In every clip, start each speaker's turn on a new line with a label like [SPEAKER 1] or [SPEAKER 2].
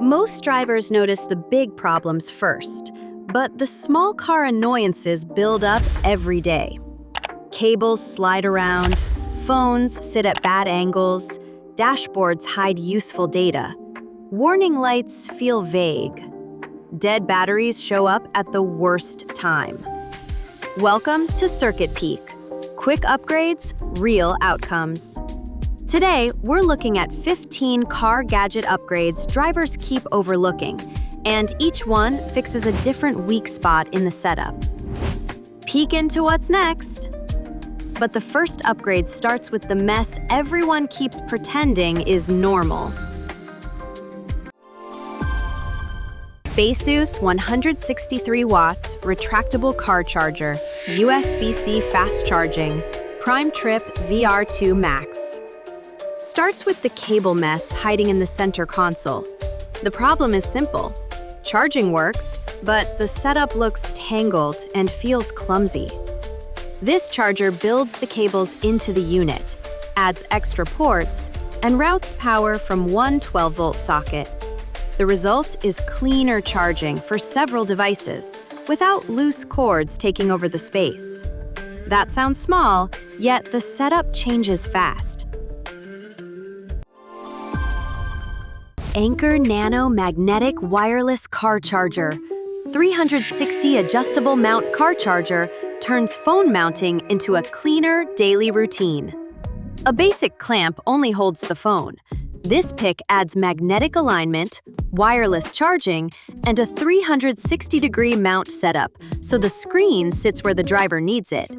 [SPEAKER 1] Most drivers notice the big problems first, but the small car annoyances build up every day. Cables slide around, phones sit at bad angles, dashboards hide useful data. Warning lights feel vague. Dead batteries show up at the worst time. Welcome to CircuitPeek. Quick upgrades, real outcomes. Today, we're looking at 15 car gadget upgrades drivers keep overlooking, and each one fixes a different weak spot in the setup. Peek into what's next. But the first upgrade starts with the mess everyone keeps pretending is normal. Baseus 163 watts retractable car charger, USB-C fast charging, PrimeTrip VR2 Max. Starts with the cable mess hiding in the center console. The problem is simple. Charging works, but the setup looks tangled and feels clumsy. This charger builds the cables into the unit, adds extra ports, and routes power from one 12-volt socket. The result is cleaner charging for several devices, without loose cords taking over the space. That sounds small, yet the setup changes fast. Anker Nano Magnetic Wireless Car Charger. 360 adjustable mount car charger turns phone mounting into a cleaner daily routine. A basic clamp only holds the phone. This pick adds magnetic alignment, wireless charging, and a 360-degree mount setup, so the screen sits where the driver needs it.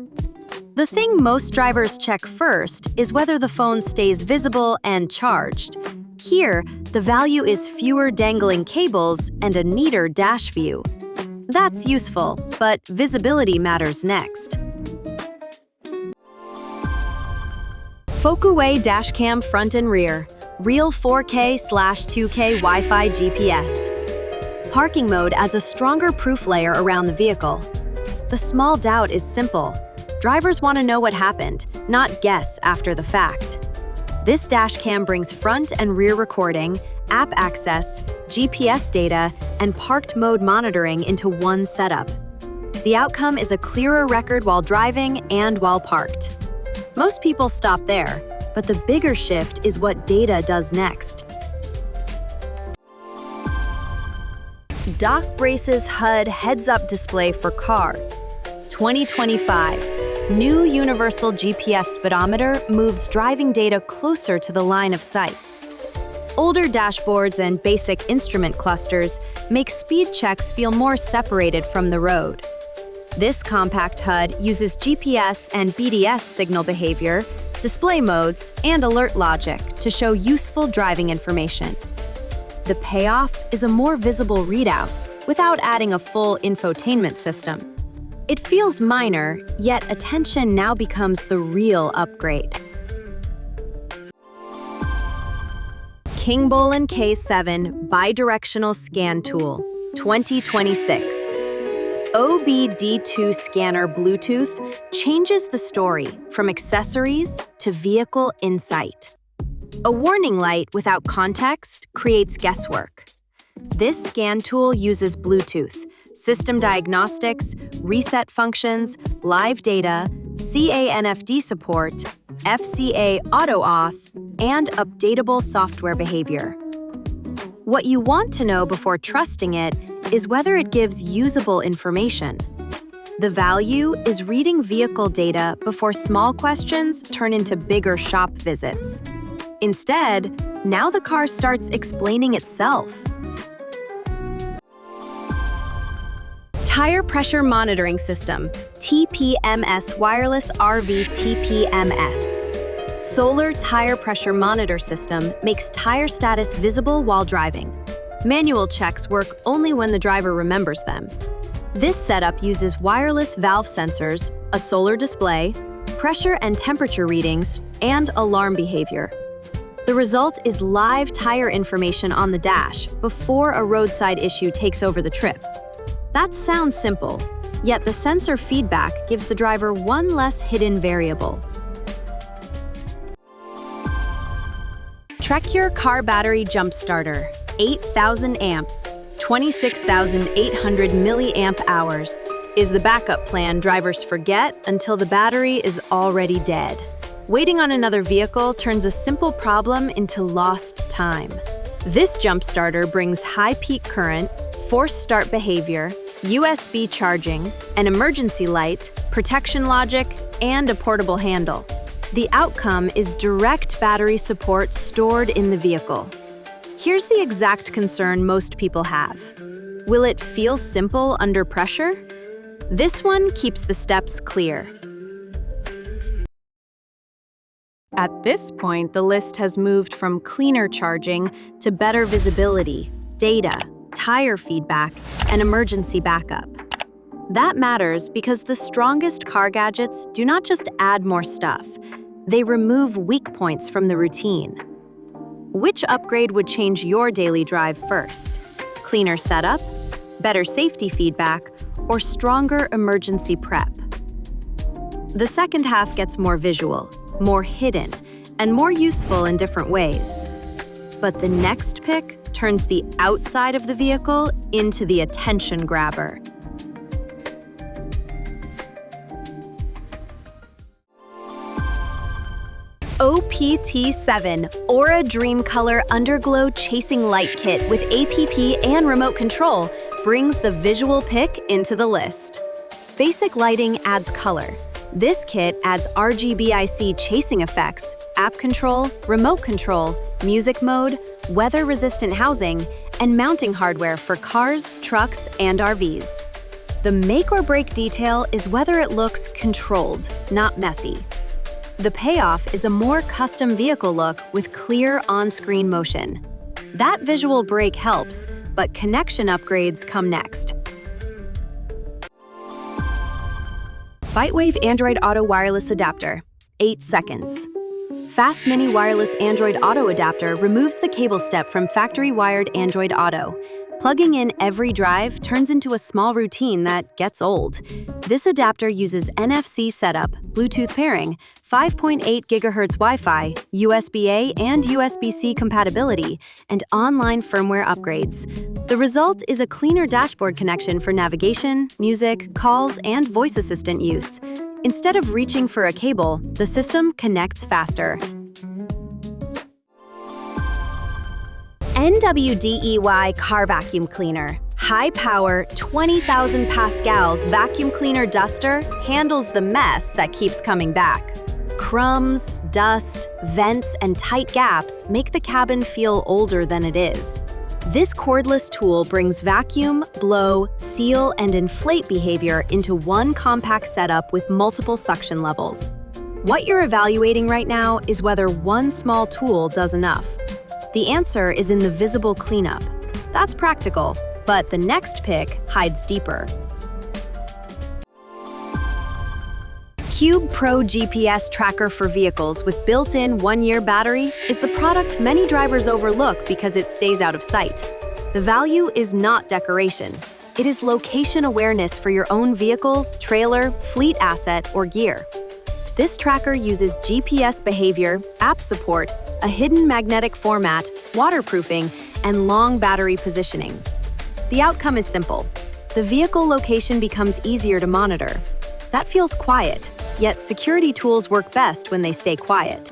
[SPEAKER 1] The thing most drivers check first is whether the phone stays visible and charged. Here, the value is fewer dangling cables and a neater dash view. That's useful, but visibility matters next. FOCUWAY dashcam front and rear. Real 4K/2K Wi-Fi GPS. Parking mode adds a stronger proof layer around the vehicle. The small doubt is simple. Drivers want to know what happened, not guess after the fact. This dashcam brings front and rear recording, app access, GPS data, and parked mode monitoring into one setup. The outcome is a clearer record while driving and while parked. Most people stop there, but the bigger shift is what data does next. Docbraces HUD heads-up display for cars. 2025. New Universal GPS Speedometer moves driving data closer to the line of sight. Older dashboards and basic instrument clusters make speed checks feel more separated from the road. This compact HUD uses GPS and BDS signal behavior, display modes, and alert logic to show useful driving information. The payoff is a more visible readout without adding a full infotainment system. It feels minor, yet attention now becomes the real upgrade. KINGBOLEN K7 Bidirectional Scan Tool, 2026. OBD2 Scanner Bluetooth changes the story from accessories to vehicle insight. A warning light without context creates guesswork. This scan tool uses Bluetooth, system diagnostics, reset functions, live data, CANFD support, FCA auto-auth, and updatable software behavior. What you want to know before trusting it is whether it gives usable information. The value is reading vehicle data before small questions turn into bigger shop visits. Instead, now the car starts explaining itself. Tire Pressure Monitoring System, TPMS Wireless RV TPMS. Solar Tire Pressure Monitor System makes tire status visible while driving. Manual checks work only when the driver remembers them. This setup uses wireless valve sensors, a solar display, pressure and temperature readings, and alarm behavior. The result is live tire information on the dash before a roadside issue takes over the trip. That sounds simple, yet the sensor feedback gives the driver one less hidden variable. TREKURE Car Battery Jump Starter. 8,000 amps, 26,800 milliamp hours, is the backup plan drivers forget until the battery is already dead. Waiting on another vehicle turns a simple problem into lost time. This jump starter brings high peak current, forced start behavior, USB charging, an emergency light, protection logic, and a portable handle. The outcome is direct battery support stored in the vehicle. Here's the exact concern most people have. Will it feel simple under pressure? This one keeps the steps clear. At this point, the list has moved from cleaner charging to better visibility, data, tire feedback, and emergency backup. That matters because the strongest car gadgets do not just add more stuff, they remove weak points from the routine. Which upgrade would change your daily drive first? Cleaner setup, better safety feedback, or stronger emergency prep? The second half gets more visual, more hidden, and more useful in different ways. But the next pick turns the outside of the vehicle into the attention grabber. OPT7 Aura DreamColor Underglow Chasing Light Kit with APP and remote control brings the visual pick into the list. Basic lighting adds color. This kit adds RGBIC chasing effects, app control, remote control, music mode, weather-resistant housing, and mounting hardware for cars, trucks, and RVs. The make or break detail is whether it looks controlled, not messy. The payoff is a more custom vehicle look with clear on-screen motion. That visual break helps, but connection upgrades come next. ByteWave Android Auto Wireless Adapter, 8 seconds. Fast Mini Wireless Android Auto Adapter removes the cable step from factory-wired Android Auto. Plugging in every drive turns into a small routine that gets old. This adapter uses NFC setup, Bluetooth pairing, 5.8 GHz Wi-Fi, USB-A and USB-C compatibility, and online firmware upgrades. The result is a cleaner dashboard connection for navigation, music, calls, and voice assistant use. Instead of reaching for a cable, the system connects faster. NWDEY Car Vacuum Cleaner. High-power, 20,000 pascals vacuum cleaner duster handles the mess that keeps coming back. Crumbs, dust, vents, and tight gaps make the cabin feel older than it is. This cordless tool brings vacuum, blow, seal, and inflate behavior into one compact setup with multiple suction levels. What you're evaluating right now is whether one small tool does enough. The answer is in the visible cleanup. That's practical, but the next pick hides deeper. Cube Pro GPS Tracker for vehicles with built-in 1-year battery is the product many drivers overlook because it stays out of sight. The value is not decoration. It is location awareness for your own vehicle, trailer, fleet asset, or gear. This tracker uses GPS behavior, app support, a hidden magnetic format, waterproofing, and long battery positioning. The outcome is simple. The vehicle location becomes easier to monitor. That feels quiet, yet security tools work best when they stay quiet.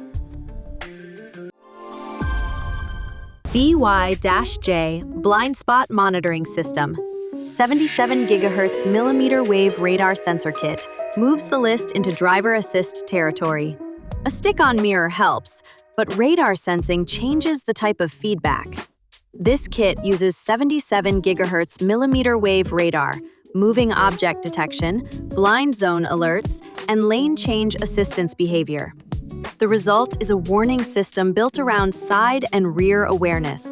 [SPEAKER 1] BY-J Blind Spot Monitoring System. 77 GHz millimeter wave radar sensor kit moves the list into driver assist territory. A stick-on mirror helps, but radar sensing changes the type of feedback. This kit uses 77 GHz millimeter wave radar, moving object detection, blind zone alerts, and lane change assistance behavior. The result is a warning system built around side and rear awareness.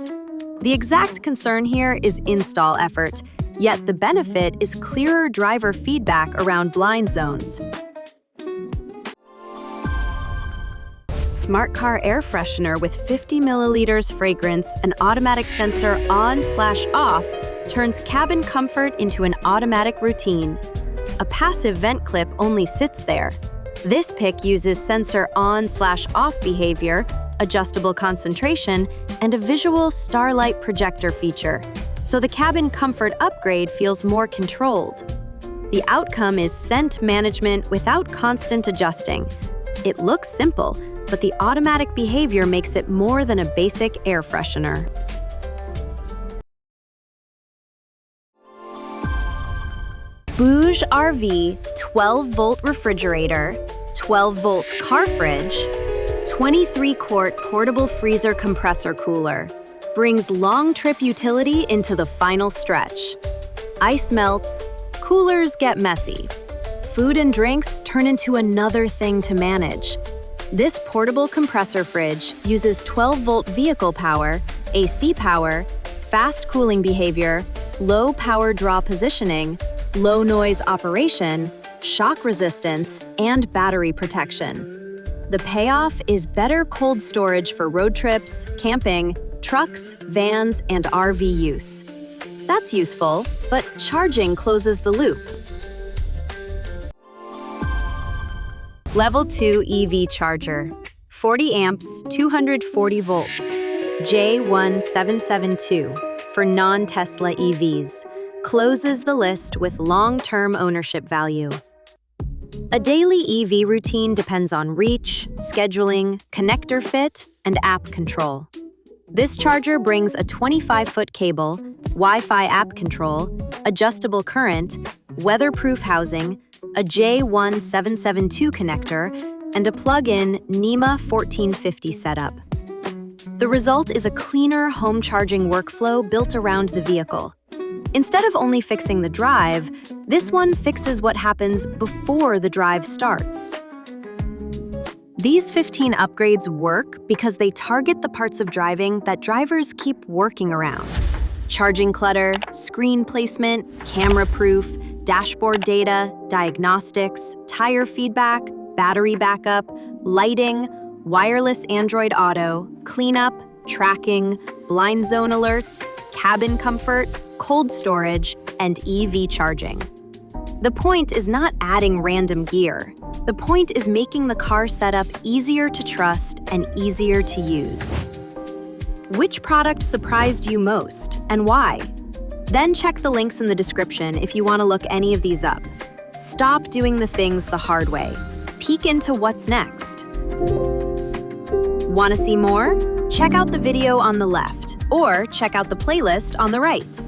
[SPEAKER 1] The exact concern here is install effort, yet the benefit is clearer driver feedback around blind zones. Smart Car Air Freshener with 50 milliliters fragrance and automatic sensor on/off turns cabin comfort into an automatic routine. A passive vent clip only sits there. This pick uses sensor on/off behavior, adjustable concentration, and a visual starlight projector feature, so the cabin comfort upgrade feels more controlled. The outcome is scent management without constant adjusting. It looks simple, but the automatic behavior makes it more than a basic air freshener. BougeRV 12-volt refrigerator, 12-volt car fridge, 23-quart portable freezer compressor cooler brings long-trip utility into the final stretch. Ice melts, coolers get messy. Food and drinks turn into another thing to manage. This portable compressor fridge uses 12-volt vehicle power, AC power, fast cooling behavior, low power draw positioning, low noise operation, shock resistance, and battery protection. The payoff is better cold storage for road trips, camping, trucks, vans, and RV use. That's useful, but charging closes the loop. Level 2 EV charger, 40 amps, 240 volts, J1772 for non-Tesla EVs. Closes the list with long-term ownership value. A daily EV routine depends on reach, scheduling, connector fit, and app control. This charger brings a 25-foot cable, Wi-Fi app control, adjustable current, weatherproof housing, a J1772 connector, and a plug-in NEMA 1450 setup. The result is a cleaner home charging workflow built around the vehicle. Instead of only fixing the drive, this one fixes what happens before the drive starts. These 15 upgrades work because they target the parts of driving that drivers keep working around. Charging clutter, screen placement, camera proof, dashboard data, diagnostics, tire feedback, battery backup, lighting, wireless Android Auto, cleanup, tracking, blind zone alerts, cabin comfort, cold storage, and EV charging. The point is not adding random gear. The point is making the car setup easier to trust and easier to use. Which product surprised you most, and why? Then check the links in the description if you want to look any of these up. Stop doing the things the hard way. Peek into what's next. Want to see more? Check out the video on the left, or check out the playlist on the right.